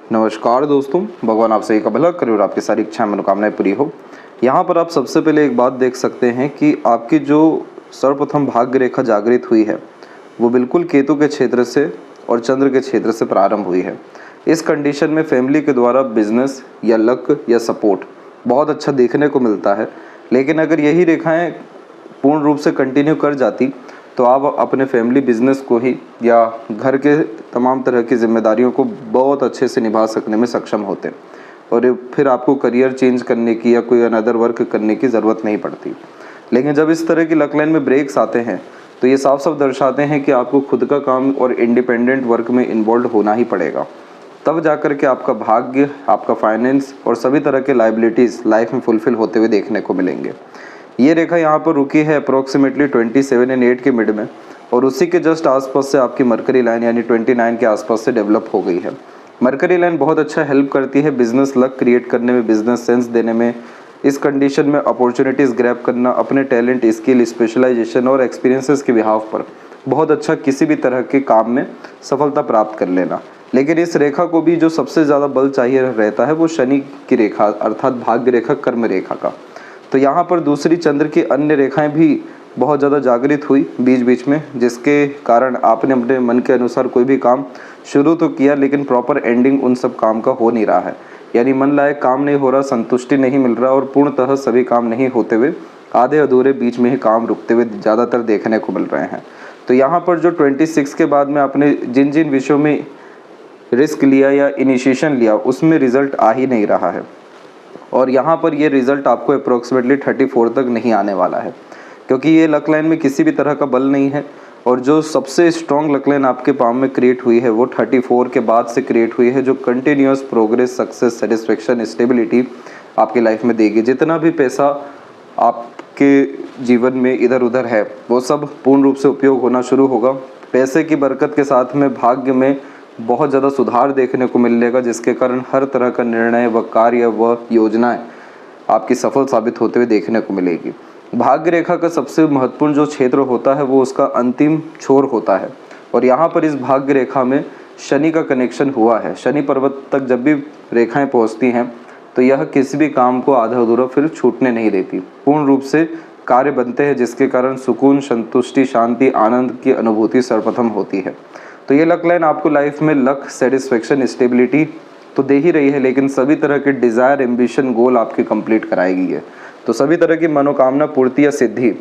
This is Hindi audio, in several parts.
नमस्कार दोस्तों, भगवान आप सभी का भला करे और आपकी सारी इच्छाएं मनोकामनाएं पूरी हो। यहाँ पर आप सबसे पहले एक बात देख सकते हैं कि आपकी जो सर्वप्रथम भाग्य रेखा जागृत हुई है वो बिल्कुल केतु के क्षेत्र से और चंद्र के क्षेत्र से प्रारंभ हुई है। इस कंडीशन में फैमिली के द्वारा बिजनेस या लक या सपोर्ट बहुत अच्छा देखने को मिलता है, लेकिन अगर यही रेखाएँ पूर्ण रूप से कंटिन्यू कर जाती तो आप अपने फैमिली बिजनेस को ही या घर के तमाम तरह की जिम्मेदारियों को बहुत अच्छे से निभा सकने में सक्षम होते और फिर आपको करियर चेंज करने की या कोई अनदर वर्क करने की ज़रूरत नहीं पड़ती। लेकिन जब इस तरह की लक लाइन में ब्रेक्स आते हैं तो ये साफ साफ दर्शाते हैं कि आपको खुद का काम और इंडिपेंडेंट वर्क में इन्वॉल्व होना ही पड़ेगा, तब जाकर के आपका भाग्य, आपका फाइनेंस और सभी तरह के लाइबिलिटीज़ लाइफ में फुलफिल होते हुए देखने को मिलेंगे। ये रेखा यहाँ पर रुकी है अप्रोक्सीमेटली 27 और 8 के मिड में, और उसी के जस्ट आसपास से आपकी मरकरी लाइन यानी 29 के आसपास से डेवलप हो गई है। मरकरी लाइन बहुत अच्छा हेल्प करती है बिजनेस लक क्रिएट करने में, बिजनेस सेंस देने में, इस कंडीशन में अपॉर्चुनिटीज़ ग्रैब करना, अपने टैलेंट, स्किल, स्पेशलाइजेशन और एक्सपीरियंसेस के बिहाफ पर बहुत अच्छा किसी भी तरह के काम में सफलता प्राप्त कर लेना। लेकिन इस रेखा को भी जो सबसे ज़्यादा बल चाहिए रहता है वो शनि की रेखा अर्थात भाग्य रेखा, कर्म रेखा का। तो यहाँ पर दूसरी चंद्र की अन्य रेखाएं भी बहुत ज़्यादा जागृत हुई बीच बीच में, जिसके कारण आपने अपने मन के अनुसार कोई भी काम शुरू तो किया लेकिन प्रॉपर एंडिंग उन सब काम का हो नहीं रहा है, यानी मन लायक काम नहीं हो रहा, संतुष्टि नहीं मिल रहा और पूर्णतः सभी काम नहीं होते हुए आधे अधूरे बीच में ही काम रुकते हुए ज़्यादातर देखने को मिल रहे हैं। तो यहाँ पर जो 26 के बाद में आपने जिन जिन विषयों में रिस्क लिया या इनिशिएशन लिया उसमें रिजल्ट आ ही नहीं रहा है, और यहाँ पर ये रिज़ल्ट आपको अप्रोक्सीमेटली 34 तक नहीं आने वाला है, क्योंकि ये लक लाइन में किसी भी तरह का बल नहीं है। और जो सबसे स्ट्रॉन्ग लक लाइन आपके पाम में क्रिएट हुई है वो 34 के बाद से क्रिएट हुई है, जो continuous progress, success, satisfaction, stability आपकी लाइफ में देगी। जितना भी पैसा आपके जीवन में इधर उधर है वो सब पूर्ण रूप से उपयोग होना शुरू होगा। पैसे की बरकत के साथ में भाग्य में बहुत ज़्यादा सुधार देखने को मिलेगा, जिसके कारण हर तरह का निर्णय व कार्य व योजनाएं आपकी सफल साबित होते हुए देखने को मिलेगी। भाग्य रेखा का सबसे महत्वपूर्ण जो क्षेत्र होता है वो उसका अंतिम छोर होता है, और यहाँ पर इस भाग्य रेखा में शनि का कनेक्शन हुआ है। शनि पर्वत तक जब भी रेखाएं पहुँचती हैं तो यह किसी भी काम को आधा अधूरा फिर छूटने नहीं देती, पूर्ण रूप से कार्य बनते हैं, जिसके कारण सुकून, संतुष्टि, शांति, आनंद की अनुभूति सर्वप्रथम होती है। तो ये लक लाइन आपको लाइफ में लक, सेटिस्फेक्शन, स्टेबिलिटी तो दे ही रही है, लेकिन सभी तरह के डिज़ायर, एम्बिशन, गोल आपके कंप्लीट कराएगी है। तो सभी तरह की मनोकामना पूर्ति या सिद्धि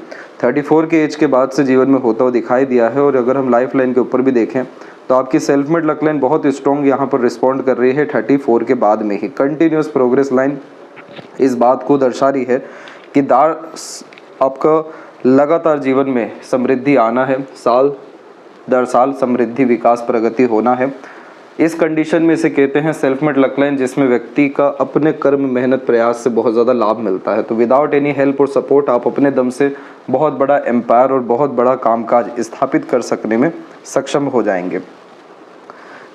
34 के एज के बाद से जीवन में होता हुआ दिखाई दिया है। और अगर हम लाइफ लाइन के ऊपर भी देखें तो आपकी सेल्फ मेड लक लाइन बहुत स्ट्रॉन्ग यहाँ पर रिस्पॉन्ड कर रही है 34 के बाद में ही। कंटिन्यूस प्रोग्रेस लाइन इस बात को दर्शा रही है कि आपका लगातार जीवन में समृद्धि आना है, साल दर साल समृद्धि, विकास, प्रगति होना है। इस कंडीशन में इसे कहते हैं सेल्फ मेड लक लाइन, जिसमें व्यक्ति का अपने कर्म, मेहनत, प्रयास से बहुत ज़्यादा लाभ मिलता है। तो विदाउट एनी हेल्प और सपोर्ट आप अपने दम से बहुत बड़ा एम्पायर और बहुत बड़ा कामकाज स्थापित कर सकने में सक्षम हो जाएंगे।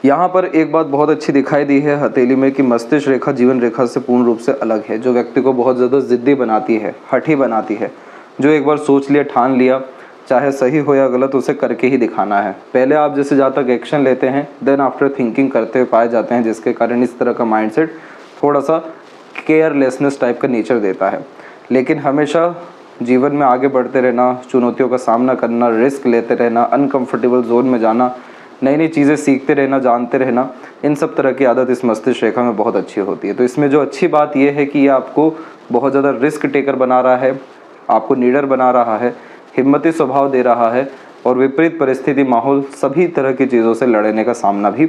यहाँ पर एक बात बहुत अच्छी दिखाई दी है हथेली में कि मस्तिष्क रेखा जीवन रेखा से पूर्ण रूप से अलग है, जो व्यक्ति को बहुत ज़्यादा ज़िद्दी बनाती है, हठी बनाती है। जो एक बार सोच लिया, ठान लिया, चाहे सही हो या गलत, उसे करके ही दिखाना है। पहले आप जैसे जहाँ तक एक्शन लेते हैं देन आफ्टर थिंकिंग करते हुए पाए जाते हैं, जिसके कारण इस तरह का माइंडसेट थोड़ा सा केयरलेसनेस टाइप का नेचर देता है। लेकिन हमेशा जीवन में आगे बढ़ते रहना, चुनौतियों का सामना करना, रिस्क लेते रहना, अनकम्फर्टेबल जोन में जाना, नई नई चीज़ें सीखते रहना, जानते रहना, इन सब तरह की आदत इस मस्तिष्क रेखा में बहुत अच्छी होती है। तो इसमें जो अच्छी बात यह है कि ये आपको बहुत ज़्यादा रिस्क टेकर बना रहा है, आपको लीडर बना रहा है, हिम्मती स्वभाव दे रहा है, और विपरीत परिस्थिति, माहौल, सभी तरह की चीज़ों से लड़ने का सामना भी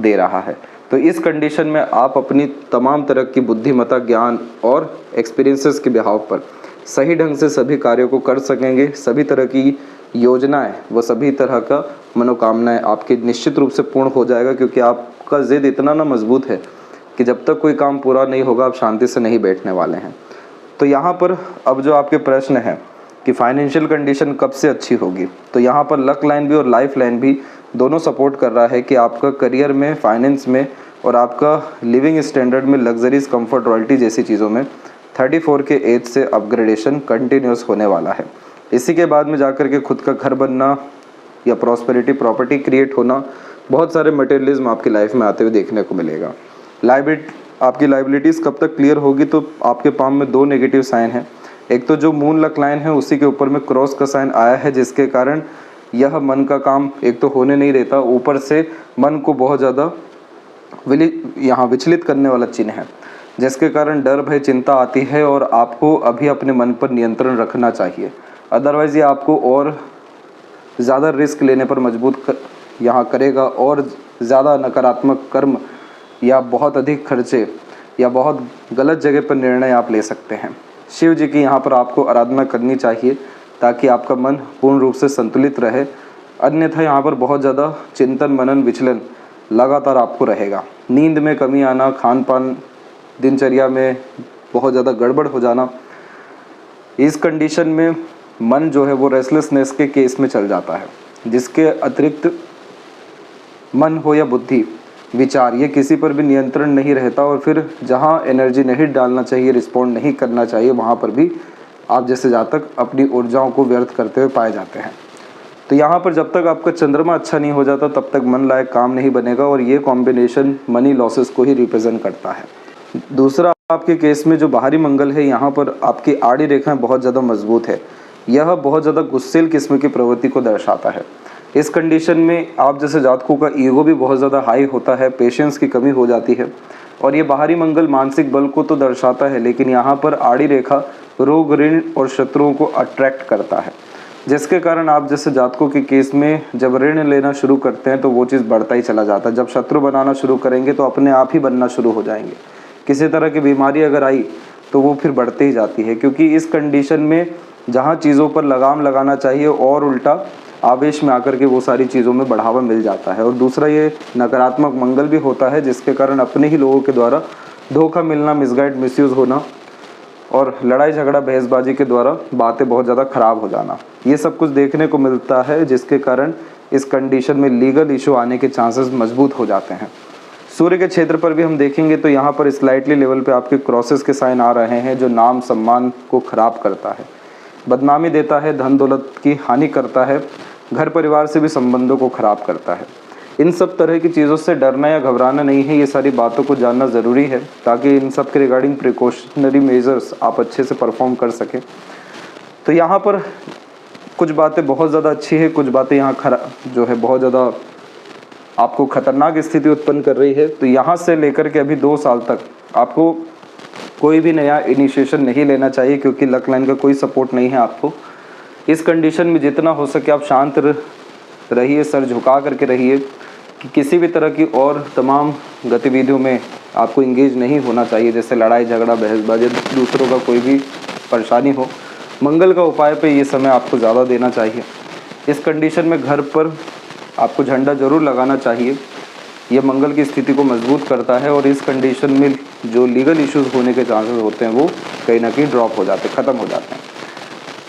दे रहा है। तो इस कंडीशन में आप अपनी तमाम तरह की बुद्धिमत्ता, ज्ञान और एक्सपीरियंसेस के बिहाव पर सही ढंग से सभी कार्यों को कर सकेंगे। सभी तरह की योजनाएं व सभी तरह का मनोकामनाएं आपकी निश्चित रूप से पूर्ण हो जाएगा, क्योंकि आपका ज़िद इतना ना मजबूत है कि जब तक कोई काम पूरा नहीं होगा आप शांति से नहीं बैठने वाले हैं। तो यहाँ पर अब जो आपके प्रश्न हैं कि फाइनेंशियल कंडीशन कब से अच्छी होगी, तो यहाँ पर लक लाइन भी और लाइफ लाइन भी दोनों सपोर्ट कर रहा है कि आपका करियर में, फाइनेंस में और आपका लिविंग स्टैंडर्ड में, लग्जरीज, कंफर्ट, रॉयल्टी जैसी चीज़ों में 34 के एज से अपग्रेडेशन कंटिन्यूस होने वाला है। इसी के बाद में जाकर के खुद का घर बनना या प्रॉस्पेरिटी, प्रॉपर्टी क्रिएट होना, बहुत सारे मटेरियलिज्म आपकी लाइफ में आते हुए देखने को मिलेगा। आपकी लाइबिलिटीज़ कब तक क्लियर होगी, तो आपके पाम में 2 नेगेटिव साइन हैं। एक तो जो मून लक लाइन है उसी के ऊपर में क्रॉस का साइन आया है, जिसके कारण यह मन का काम एक तो होने नहीं देता, ऊपर से मन को बहुत ज़्यादा विचलित करने वाला चिन्ह है, जिसके कारण डर भय चिंता आती है और आपको अभी अपने मन पर नियंत्रण रखना चाहिए। अदरवाइज़ ये आपको और ज़्यादा रिस्क लेने पर यहाँ करेगा और ज़्यादा नकारात्मक कर्म या बहुत अधिक खर्चे या बहुत गलत जगह पर निर्णय आप ले सकते हैं। शिव जी की यहाँ पर आपको आराधना करनी चाहिए ताकि आपका मन पूर्ण रूप से संतुलित रहे, अन्यथा यहाँ पर बहुत ज़्यादा चिंतन मनन विचलन लगातार आपको रहेगा। नींद में कमी आना, खान पान दिनचर्या में बहुत ज़्यादा गड़बड़ हो जाना, इस कंडीशन में मन जो है वो रेस्टलेसनेस के केस में चल जाता है, जिसके अतिरिक्त मन हो या बुद्धि विचार ये किसी पर भी नियंत्रण नहीं रहता और फिर जहाँ एनर्जी नहीं डालना चाहिए, रिस्पॉन्ड नहीं करना चाहिए, वहाँ पर भी आप जैसे जातक अपनी ऊर्जाओं को व्यर्थ करते हुए पाए जाते हैं। तो यहाँ पर जब तक आपका चंद्रमा अच्छा नहीं हो जाता तब तक मन लायक काम नहीं बनेगा और ये कॉम्बिनेशन मनी लॉसेस को ही रिप्रेजेंट करता है। दूसरा, आपके केस में जो बाहरी मंगल है, यहाँ पर आपकी आड़ी रेखाएं बहुत ज़्यादा मजबूत है। यह बहुत ज़्यादा गुस्सेल किस्म की प्रवृत्ति को दर्शाता है। इस कंडीशन में आप जैसे जातकों का ईगो भी बहुत ज़्यादा हाई होता है, पेशेंस की कमी हो जाती है और ये बाहरी मंगल मानसिक बल को तो दर्शाता है, लेकिन यहाँ पर आड़ी रेखा रोग, ऋण और शत्रुओं को अट्रैक्ट करता है, जिसके कारण आप जैसे जातकों के केस में जब ऋण लेना शुरू करते हैं तो वो चीज़ बढ़ता ही चला जाता है। जब शत्रु बनाना शुरू करेंगे तो अपने आप ही बनना शुरू हो जाएंगे। किसी तरह की बीमारी अगर आई तो वो फिर बढ़ते ही जाती है, क्योंकि इस कंडीशन में जहाँ चीज़ों पर लगाम लगाना चाहिए और उल्टा आवेश में आकर के वो सारी चीज़ों में बढ़ावा मिल जाता है। और दूसरा, ये नकारात्मक मंगल भी होता है, जिसके कारण अपने ही लोगों के द्वारा धोखा मिलना, मिसगाइड, मिसयूज़ होना और लड़ाई झगड़ा बहसबाजी के द्वारा बातें बहुत ज़्यादा ख़राब हो जाना, ये सब कुछ देखने को मिलता है, जिसके कारण इस कंडीशन में लीगल इशू आने के चांसेस मजबूत हो जाते हैं। सूर्य के क्षेत्र पर भी हम देखेंगे तो यहाँ पर स्लाइटली लेवल पे आपके क्रॉसेस के साइन आ रहे हैं, जो नाम सम्मान को खराब करता है, बदनामी देता है, धन दौलत की हानि करता है, घर परिवार से भी संबंधों को खराब करता है। इन सब तरह की चीज़ों से डरना या घबराना नहीं है, ये सारी बातों को जानना ज़रूरी है ताकि इन सब के रिगार्डिंग प्रिकॉशनरी मेजर्स आप अच्छे से परफॉर्म कर सकें। तो यहाँ पर कुछ बातें बहुत ज़्यादा अच्छी है, कुछ बातें यहाँ जो है बहुत ज़्यादा आपको खतरनाक स्थिति उत्पन्न कर रही है। तो यहाँ से लेकर के अभी 2 साल तक आपको कोई भी नया इनिशिएशन नहीं लेना चाहिए, क्योंकि लक लाइन का कोई सपोर्ट नहीं है आपको। इस कंडीशन में जितना हो सके आप शांत रहिए, सर झुका करके रहिए, कि किसी भी तरह की और तमाम गतिविधियों में आपको इंगेज नहीं होना चाहिए, जैसे लड़ाई झगड़ा, बहसबाजी, दूसरों का कोई भी परेशानी हो। मंगल का उपाय पे ये समय आपको ज़्यादा देना चाहिए। इस कंडीशन में घर पर आपको झंडा ज़रूर लगाना चाहिए, ये मंगल की स्थिति को मजबूत करता है और इस कंडीशन में जो लीगल इश्यूज़ होने के चांसेस होते हैं वो कहीं ना कहीं ड्रॉप हो जाते हैं, ख़त्म हो जाते हैं।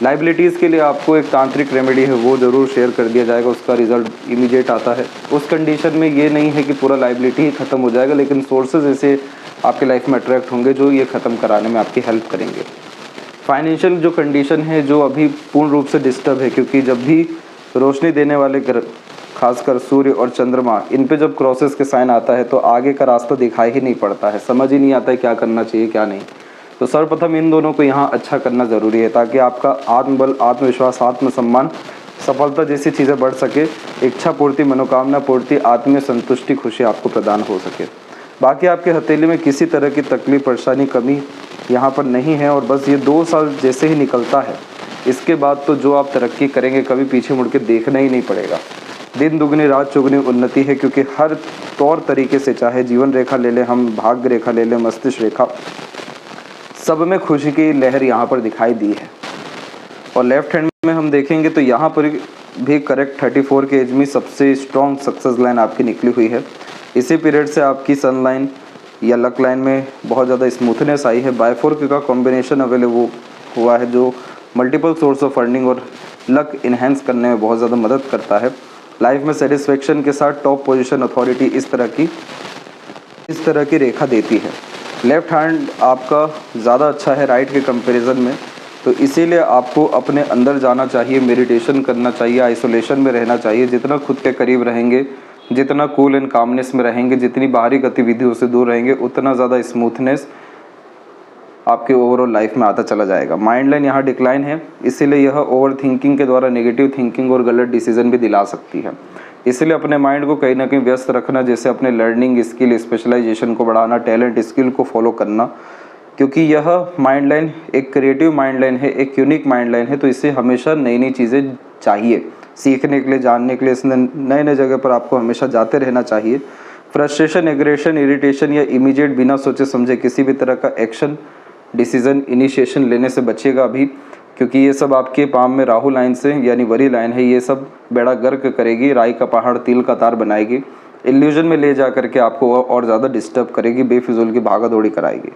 लाइबिलिटीज़ के लिए आपको एक तांत्रिक रेमेडी है वो ज़रूर शेयर कर दिया जाएगा, उसका रिज़ल्ट इमीडिएट आता है। उस कंडीशन में ये नहीं है कि पूरा लाइबिलिटी ही ख़त्म हो जाएगा, लेकिन सोर्सेज ऐसे आपके लाइफ में अट्रैक्ट होंगे जो ये ख़त्म कराने में आपकी हेल्प करेंगे। फाइनेंशियल जो कंडीशन है जो अभी पूर्ण रूप से डिस्टर्ब है, क्योंकि जब भी रोशनी देने वाले ग्रह, खासकर सूर्य और चंद्रमा, इन पे जब क्रॉसेस के साइन आता है तो आगे का रास्ता दिखाई ही नहीं पड़ता है, समझ ही नहीं आता है क्या करना चाहिए क्या नहीं। तो सर्वप्रथम इन दोनों को यहाँ अच्छा करना ज़रूरी है ताकि आपका आत्मबल, आत्मविश्वास, आत्मसम्मान, सफलता जैसी चीज़ें बढ़ सके, इच्छा पूर्ति, मनोकामना पूर्ति, आत्मीय संतुष्टि, खुशी आपको प्रदान हो सके। बाकी आपके हथेली में किसी तरह की तकलीफ, परेशानी, कमी यहाँ पर नहीं है। और बस ये 2 साल जैसे ही निकलता है, इसके बाद तो जो आप तरक्की करेंगे कभी पीछे मुड़ के देखना ही नहीं पड़ेगा। दिन दुगनी रात चौगुनी उन्नति है, क्योंकि हर तौर तरीके से, चाहे जीवन रेखा ले लें हम, भाग्य रेखा ले लें, मस्तिष्क रेखा, सब में खुशी की लहर यहाँ पर दिखाई दी है। और लेफ्ट हैंड में हम देखेंगे तो यहाँ पर भी करेक्ट 34 के एज में सबसे स्ट्रॉन्ग सक्सेस लाइन आपकी निकली हुई है। इसी पीरियड से आपकी सन लाइन या लक लाइन में बहुत ज़्यादा स्मूथनेस आई है। बायफोर्क का कॉम्बिनेशन अवेलेबल हुआ है जो मल्टीपल सोर्स ऑफ अर्निंग और लक इन्हेंस करने में बहुत ज़्यादा मदद करता है। लाइफ में सेटिस्फेक्शन के साथ टॉप पोजीशन, अथॉरिटी, इस तरह की रेखा देती है। लेफ्ट हैंड आपका ज़्यादा अच्छा है राइट के कंपैरिजन में, तो इसीलिए आपको अपने अंदर जाना चाहिए, मेडिटेशन करना चाहिए, आइसोलेशन में रहना चाहिए। जितना खुद के करीब रहेंगे जितना कूल एंड कामनेस में रहेंगे, जितनी बाहरी गतिविधियों से दूर रहेंगे, उतना ज़्यादा स्मूथनेस आपके ओवरऑल लाइफ में आता चला जाएगा। माइंड लाइन यहाँ डिक्लाइन है, इसीलिए यह ओवर थिंकिंग के द्वारा नेगेटिव थिंकिंग और गलत डिसीजन भी दिला सकती है। इसलिए अपने माइंड को कहीं ना कहीं व्यस्त रखना, जैसे अपने लर्निंग स्किल, स्पेशलाइजेशन को बढ़ाना, टैलेंट स्किल को फॉलो करना, क्योंकि यह माइंड लाइन एक क्रिएटिव माइंड लाइन है, एक यूनिक माइंड लाइन है। तो इससे हमेशा नई नई चीज़ें चाहिए सीखने के लिए, जानने के लिए। इसने नए नए जगह पर आपको हमेशा जाते रहना चाहिए। फ्रस्ट्रेशन, एग्रेशन, इरिटेशन या इमीडिएट बिना सोचे समझे किसी भी तरह का एक्शन, डिसीजन, इनिशिएशन लेने से बचिएगा अभी, क्योंकि ये सब आपके पाम में राहु लाइन से यानी वरी लाइन है। ये सब बेड़ा गर्क करेगी, राई का पहाड़ तिल का तार बनाएगी, इल्यूजन में ले जा करके आपको और ज़्यादा डिस्टर्ब करेगी, बेफिजूल की भागा दौड़ी कराएगी।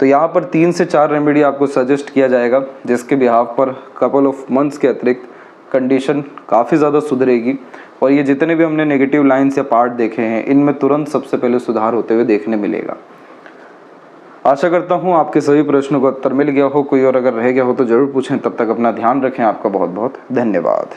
तो यहाँ पर 3 से 4 रेमेडी आपको सजेस्ट किया जाएगा, जिसके बिहाफ पर कपल ऑफ मंथ्स के अतिरिक्त कंडीशन काफ़ी ज़्यादा सुधरेगी। और ये जितने भी हमने नेगेटिव लाइन्स या पार्ट देखे हैं, इनमें तुरंत सबसे पहले सुधार होते हुए देखने मिलेगा। आशा करता हूँ आपके सभी प्रश्नों का उत्तर मिल गया हो। कोई और अगर रह गया हो तो ज़रूर पूछें। तब तक अपना ध्यान रखें। आपका बहुत बहुत धन्यवाद।